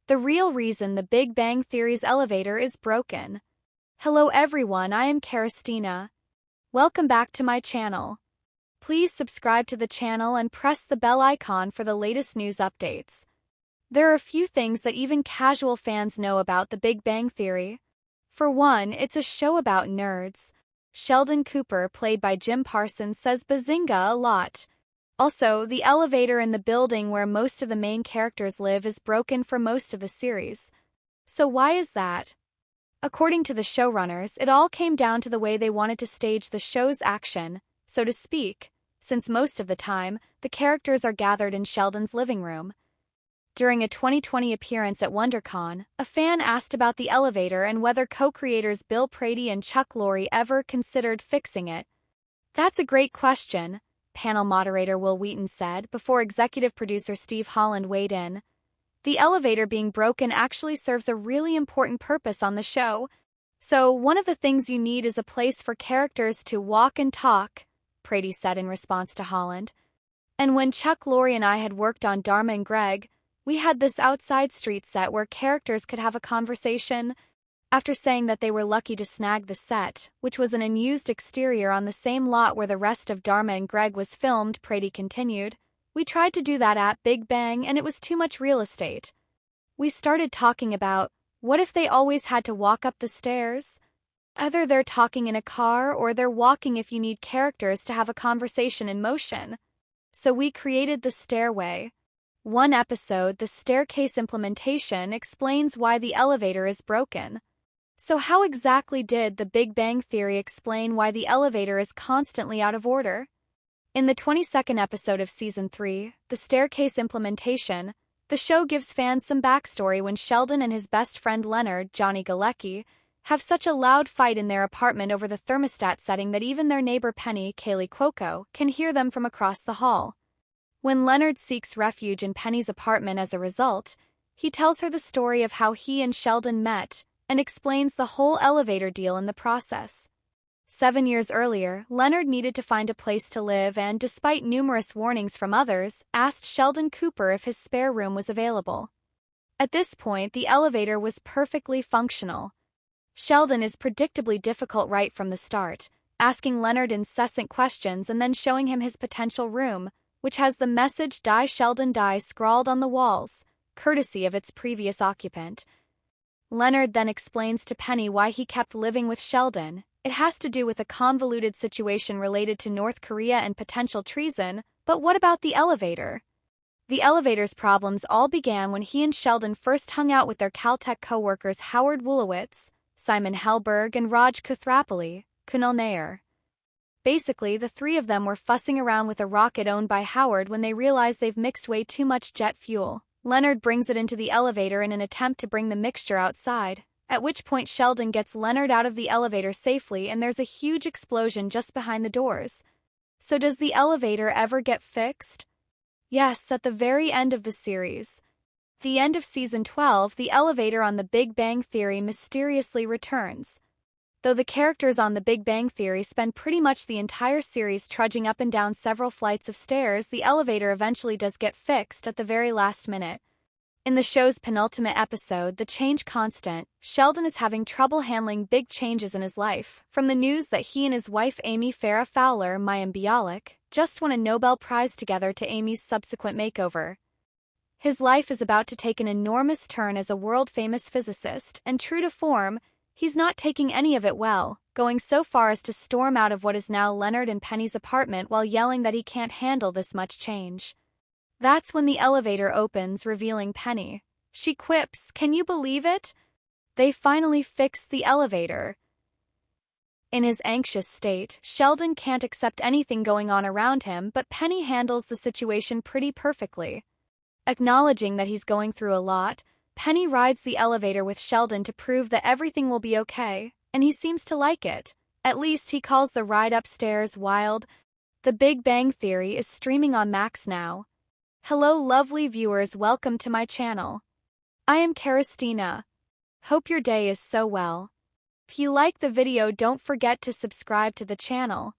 The real reason the Big Bang Theory's elevator is broken. Hello everyone, I am Christina. Welcome back to my channel. Please subscribe to the channel and press the bell icon for the latest news updates. There are a few things that even casual fans know about the Big Bang Theory. For one, it's a show about nerds. Sheldon Cooper, played by Jim Parsons, says bazinga a lot. Also, the elevator in the building where most of the main characters live is broken for most of the series. So why is that? According to the showrunners, it all came down to the way they wanted to stage the show's action, so to speak, since most of the time, the characters are gathered in Sheldon's living room. During a 2020 appearance at WonderCon, a fan asked about the elevator and whether co-creators Bill Prady and Chuck Lorre ever considered fixing it. That's a great question, panel moderator Will Wheaton said, before executive producer Steve Holland weighed in. The elevator being broken actually serves a really important purpose on the show. So, one of the things you need is a place for characters to walk and talk, Prady said in response to Holland. And when Chuck Lorre and I had worked on Dharma and Greg, we had this outside street set where characters could have a conversation. After saying that they were lucky to snag the set, which was an unused exterior on the same lot where the rest of Dharma and Greg was filmed, Prady continued, we tried to do that at Big Bang and it was too much real estate. We started talking about, what if they always had to walk up the stairs? Either they're talking in a car or they're walking if you need characters to have a conversation in motion. So we created the stairway. One episode, the staircase implementation, explains why the elevator is broken. So how exactly did the Big Bang Theory explain why the elevator is constantly out of order? In the 22nd episode of Season 3, the staircase implementation, the show gives fans some backstory when Sheldon and his best friend Leonard, Johnny Galecki, have such a loud fight in their apartment over the thermostat setting that even their neighbor Penny, Kaylee Cuoco, can hear them from across the hall. When Leonard seeks refuge in Penny's apartment as a result, he tells her the story of how he and Sheldon met and explains the whole elevator deal in the process. 7 years earlier, Leonard needed to find a place to live and, despite numerous warnings from others, asked Sheldon Cooper if his spare room was available. At this point, the elevator was perfectly functional. Sheldon is predictably difficult right from the start, asking Leonard incessant questions and then showing him his potential room, which has the message "Die Sheldon Die" scrawled on the walls, courtesy of its previous occupant. Leonard then explains to Penny why he kept living with Sheldon. It has to do with a convoluted situation related to North Korea and potential treason, but what about the elevator? The elevator's problems all began when he and Sheldon first hung out with their Caltech co-workers Howard Wolowitz, Simon Helberg, and Raj Kuthrapalli, Kunal Nair. Basically, the three of them were fussing around with a rocket owned by Howard when they realize they've mixed way too much jet fuel. Leonard brings it into the elevator in an attempt to bring the mixture outside, at which point Sheldon gets Leonard out of the elevator safely and there's a huge explosion just behind the doors. So does the elevator ever get fixed? Yes, at the very end of the series. The end of Season 12, the elevator on the Big Bang Theory mysteriously returns. Though the characters on the Big Bang Theory spend pretty much the entire series trudging up and down several flights of stairs, the elevator eventually does get fixed at the very last minute. In the show's penultimate episode, The Change Constant, Sheldon is having trouble handling big changes in his life, from the news that he and his wife Amy Farrah Fowler, Mayim Bialik, just won a Nobel Prize together to Amy's subsequent makeover. His life is about to take an enormous turn as a world-famous physicist, and true to form, he's not taking any of it well, going so far as to storm out of what is now Leonard and Penny's apartment while yelling that he can't handle this much change. That's when the elevator opens, revealing Penny. She quips, "Can you believe it? They finally fixed the elevator." In his anxious state, Sheldon can't accept anything going on around him, but Penny handles the situation pretty perfectly. Acknowledging that he's going through a lot, Penny rides the elevator with Sheldon to prove that everything will be okay, and he seems to like it. At least he calls the ride upstairs wild. The Big Bang Theory is streaming on Max now. Hello lovely viewers, welcome to my channel. I am Christina. Hope your day is so well. If you like the video, don't forget to subscribe to the channel.